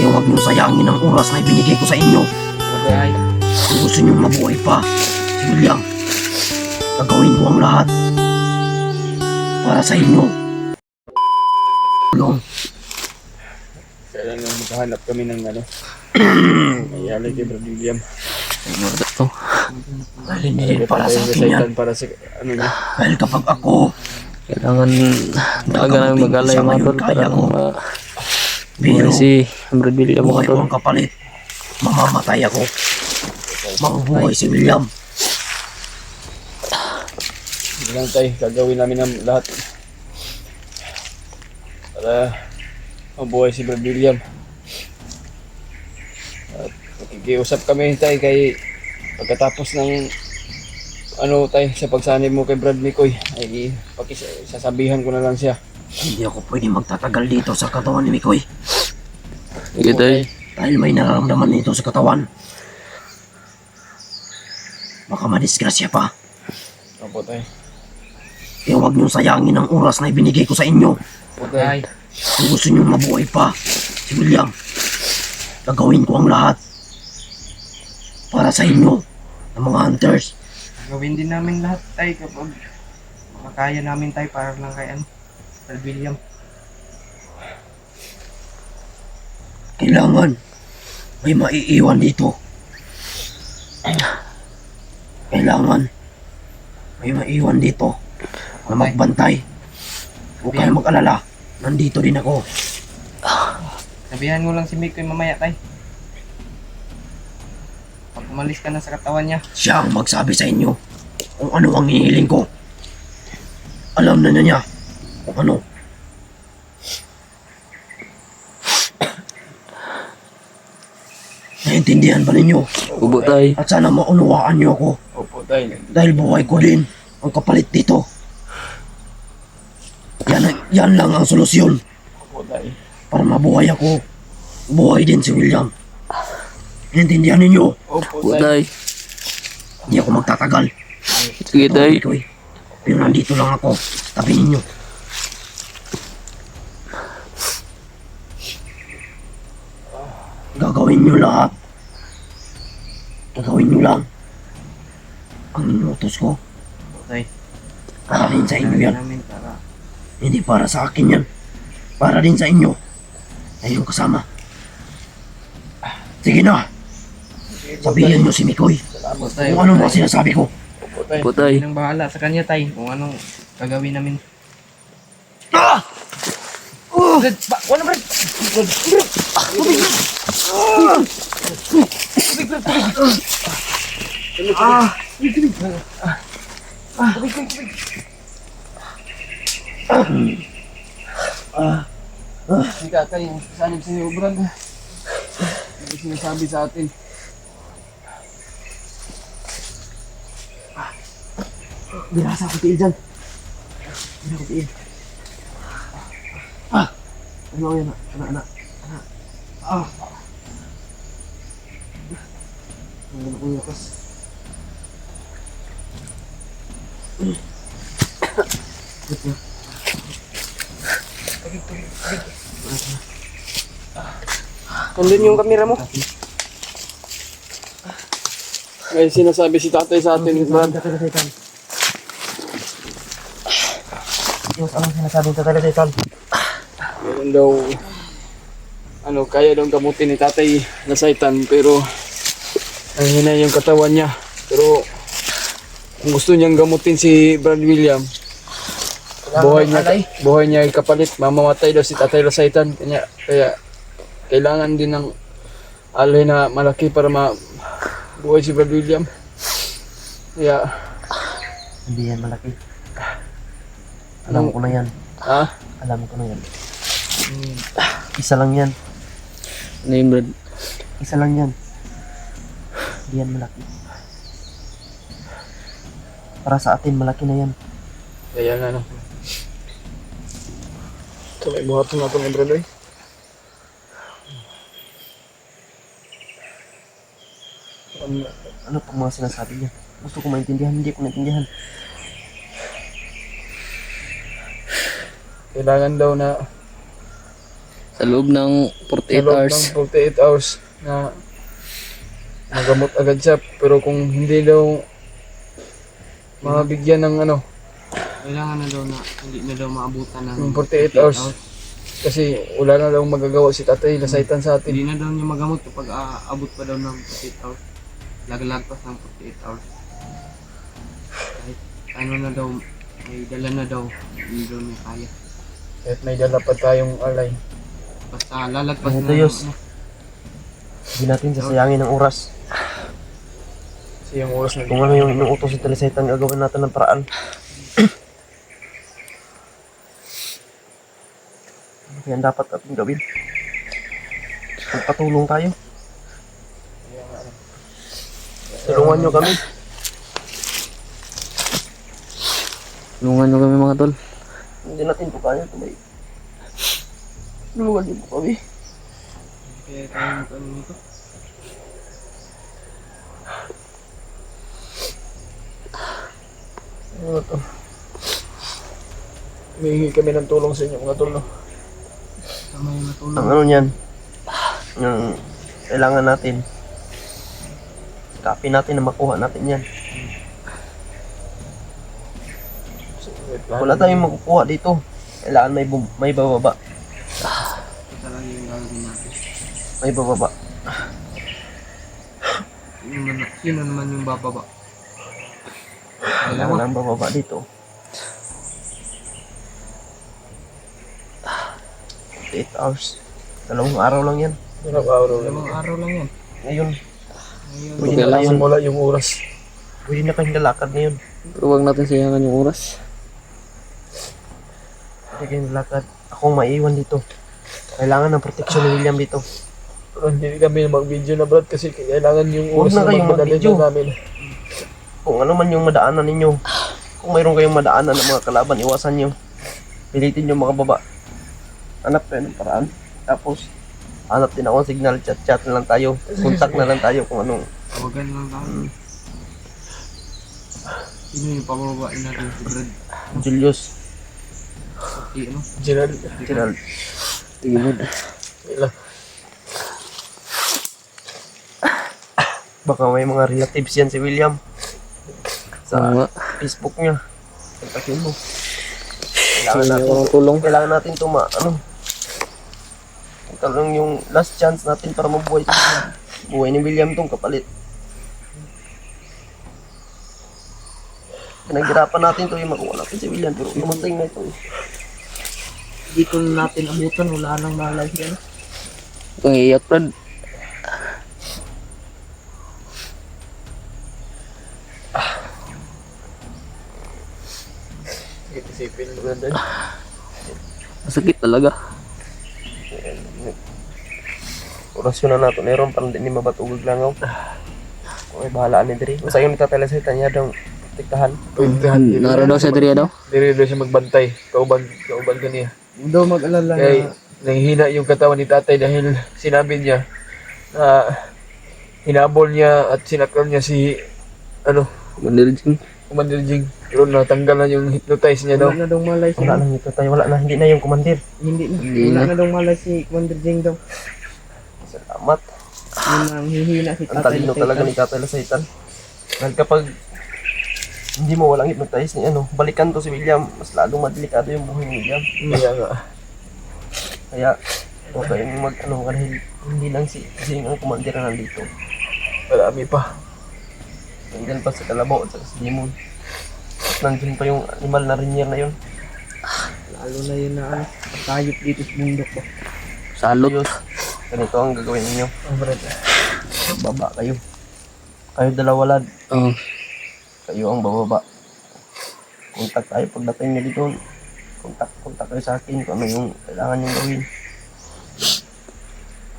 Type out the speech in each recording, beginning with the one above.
Kaya huwag niyong sayangin ang oras na ibinigay ko sa inyo. Tay. Kung gusto niyong mabuhay pa, si William, gagawin ko ang lahat para sa inyo. Tulong. Kailangan maghahanap kami ng mayalay kay Brad William. Ito. Dahil hindi din para sa akin yan. Para sa niya. Dahil kapag ako, Kailangan talaga namin mag-alay mga tol para pero si Brad William mga buhay ko tol. ang kapalit, mamamatay ako. Mabubuhay si William. Hindi lang tayo, gagawin namin ang lahat para mabuhay si Brad William. At makikiusap kami tayo kay pagkatapos ng tayo sa pagsanib mo kay Brad Mikoy ay sasabihan ko na lang siya. Hindi ako pwede magtatagal dito sa katawan ni Mikoy. Sige tay. Dahil may nararamdaman nito sa katawan. Baka madisgrasya pa. Opo tayo. Kaya huwag niyong sayangin ang oras na ibinigay ko sa inyo. Opo tayo. Kung gusto niyong mabuhay pa, si William, gagawin ko ang lahat para sa inyo, ng mga hunters. Gawin din namin lahat tay kapag makakaya namin tay para lang kay Brad William. Kailangan may maiiwan dito. Kailangan may maiiwan dito na magbantay. Huwag kayong mag-alala. Nandito din ako. Sabihan mo lang si Mikoy mamaya tay. Pag umalis ka na sa katawan niya. Siya ang magsabi sa inyo kung ano ang hinihiling ko. Alam na niya kung ano. Naintindihan ba ninyo? Ubo tay. At sana maunawaan niyo ako. Opo tayo. Dahil buhay ko din ang kapalit dito. Yan lang ang solusyon Opo tayo. para mabuhay ako. Buhay din si William. Naintindihan ninyo? Opo Ubo tayo. tay. Hindi ako magtatagal. Sige tay. Ito, pero nandito lang ako. Tabi ninyo. Gagawin nyo lahat. Gagawin nyo lang ang inutos ko. Tay. Para din sa inyo yan. Namin para Hindi para sa akin yan. Para din sa inyo. Sa inyong kasama. Sige na. Sabihin nyo si Mikoy Opo tay. kung ano mga sinasabi ko. Opo tayo. Ubo tay. Nang bahala sa kanya tay kung anong gagawin namin. Ah! Brad, wala Brad. Hindi ka tayo, sanib sa iyo, Brad. Hindi sinasabi sa atin. Binasa ko tiil dyan. Binasa ko tiil. Ano yan? Anak. Ano ko yung lakas? Nandun yung kamera mo. May sinasabi si tatay sa atin, Brad. Yung anong sinasabing talaga ito? Meron daw, kaya daw gamutin ni tatay na saitan, pero ang hina yung katawan niya. Pero kung gusto niyang gamutin si Brad William, buhay niya ay kapalit, mamamatay daw si tatay na saitan. Kaya kailangan din ng alay na malaki para mabuhay si Brad William. Kaya, Hindi yan malaki. Alam ko na yan. Alam ko na yan. Isa lang yan. Ano yun Brad? Isa lang yan. Hindi yan malaki. Para sa atin, malaki na yan. kaya nga ito may buhaton natin ni Brad. Ano pang mga sinasabi niya? Gusto ko maintindihan, hindi ko naintindihan. Kailangan daw na Sa loob ng 48 loob hours. ng 48 hours na magamot agad siya. Pero kung hindi daw mabigyan ng ano, Kailangan na daw na hindi na daw maabutan ng yung 48 hours. Kasi wala na daw magagawa si tatay, nasaitan sa atin. Hindi na daw niya magamot kapag abot pa daw ng 48 hours. Lagalagpas ng 48 hours. Kahit ano na daw, may dala na daw, hindi daw niya kaya. Kahit may dala pa tayong alay. Basta lalagpas Ano na. to, Yos? Hindi natin sasayangin ng oras. Kasi yung oras na Kung ano yung inuutos si Teresaitan, gagawin natin ng paraan. Yan dapat ating gawin. Magpatulong tayo. Tulungan nyo kami. Tulungan nyo kami mga tol. Hindi natin po kaya ito. Tulungan nyo po kami. Kaya tayo ano nito. ano to. Humihingi kami ng tulong sa inyo mga tol, no? Tama yung natulog. Ang ano niyan, yung kailangan natin, copy natin na makuha natin yan. Wala tayong makukuha dito. Kailangan may bababa. Ito lang yung gagawin natin. May bababa. Sino naman yung bababa? Kailangan ang bababa dito. 8 hours. 2 araw lang yan. Araw lang. Dalawang araw lang yan. Ngayon, Ngayon, pwede na Kailangan kayong, wala yung oras. pwede na kayong lalakad ngayon. Pero huwag natin sayangan yung oras. Pwede kayong lalakad. Akong maiwan dito. Kailangan ng protection ni William dito. Pero hindi kami mag-video na Brad kasi kailangan yung Huwag oras na na kayong magmadali mag-video. na namin. Kung ano man yung madaanan ninyo. Kung mayroon kayong madaanan ng mga kalaban, iwasan nyo. Pilitin nyo makababa. Hanap kayo ng paraan. Tapos, hanap din ako ng signal. Chat-chat na lang tayo. Contact na lang tayo kung anong. tawagan lang tayo. Sino yung pababain natin si Brad? Julius. Si ano? Gerald. Gerald. Tigilid. Wala. Baka may mga relatives yan si William. Sa Oo nga. Facebook niya. Kontakin mo. Sayangan ko ng tulong. Kailangan natin ito ito lang yung last chance natin para mabuhay. Buhay ni William tong kapalit. Pinaghirapan natin to yung makuha natin si William pero namatay na ito. Dito natin abutan, wala nang malay yan. Ang iyak Brad. Isipin mo na din. Masakit talaga. Orasyon na nato meron pa hindi ni mabatugog langaw. Okay, bahala ni Diri. Usa yung tatalasan niya daw tiktahan. Naro daw sa diriya daw. Hindi rin siya magbantay. Kauban ka niya. Hindi daw mag-alala Kaya nanghihina yung katawan ni tatay dahil sinabi niya na hinabol niya at sinakal niya si Mandirjing. Commander Jing. Pero natanggal na yung hypnotize niya daw. wala na daw malay si Wala na ito tayo, wala na, hindi na yung komandir. Hindi na. Hindi Wala na. na daw malay si Commander Jing daw. Salamat. Yun ang hihina si Ang tatay. talino talaga ni Tatay Lasaitan. Dahil kapag hindi mo walang hypnotize ni balikan to si William, mas lalong madelikado yung buhay ni William. Kaya nga. Kaya, huwag kayong dahil hindi lang kasi yung komandir na nandito. Marami pa. Nandyan pa sa kalabaw at sa demon. At nandyan pa yung animal na rinyer na yun. Lalo na yun na patayop dito sa bundok ba. Salot. Diyos, ganito ang gagawin ninyo. Oh, Brad. Baba kayo. Kayo dalawa lad. Oh. Kayo ang bababa. Kontak tayo pagdating nyo dito. Kontak kayo sa akin kung ano yung kailangan nyo gawin.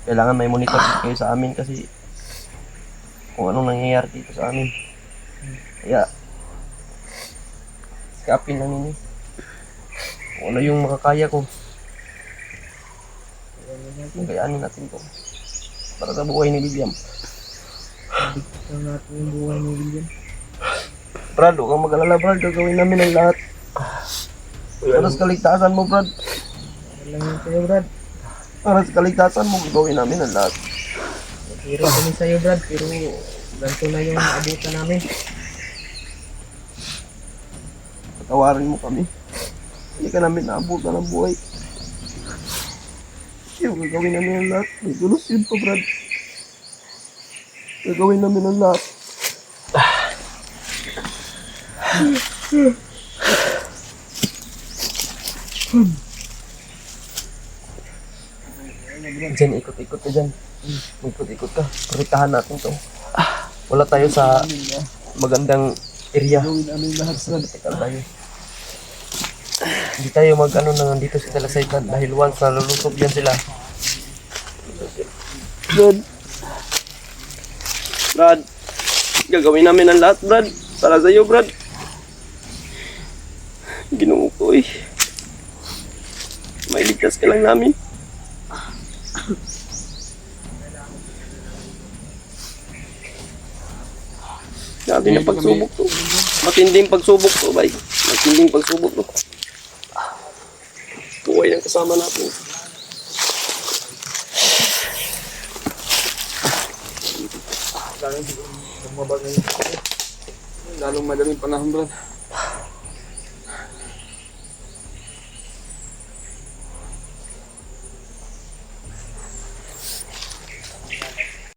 Kailangan may monitor kayo sa amin kasi kung anong nangyayari dito sa amin. Kaya, sikapin lang ninyo. Kung ano yung makakaya ko. Magayanin natin to. Para sa buhay ni William. Ito natin yung buhay ni William. Brad, huwag kang mag-alala Brad. Gagawin namin ang lahat. Para sa kaligtasan mo Brad. Wala lang yun sa'yo Brad. Para sa kaligtasan mo, gagawin namin ang lahat. Hiro kami sa'yo, Brad, pero ganito na yung naabutan namin. Patawarin mo kami. Hindi ka namin naabutan ng buhay. Yung gagawin namin ang lahat. May dulos yun pa, Brad. Gagawin namin ang lahat. Diyan, ikot-ikot ka dyan. Ikot-ikot ka. Protektahan natin to. Wala tayo sa magandang area. Gawin namin lahat, Brad. Protektahan tayo. Hindi tayo mag-ano na nandito sa Talasaytan dahil once na lulusob yan sila. Brad. Brad. Gagawin namin ang lahat, Brad. Para sa'yo, Brad. Ginoo ko eh. May ligtas ka lang namin. Grabe na pagsubok to. Matinding pagsubok to, bay. Matinding pagsubok to. Buhay ang kasama natin. Lalong madaling panahon, Brad.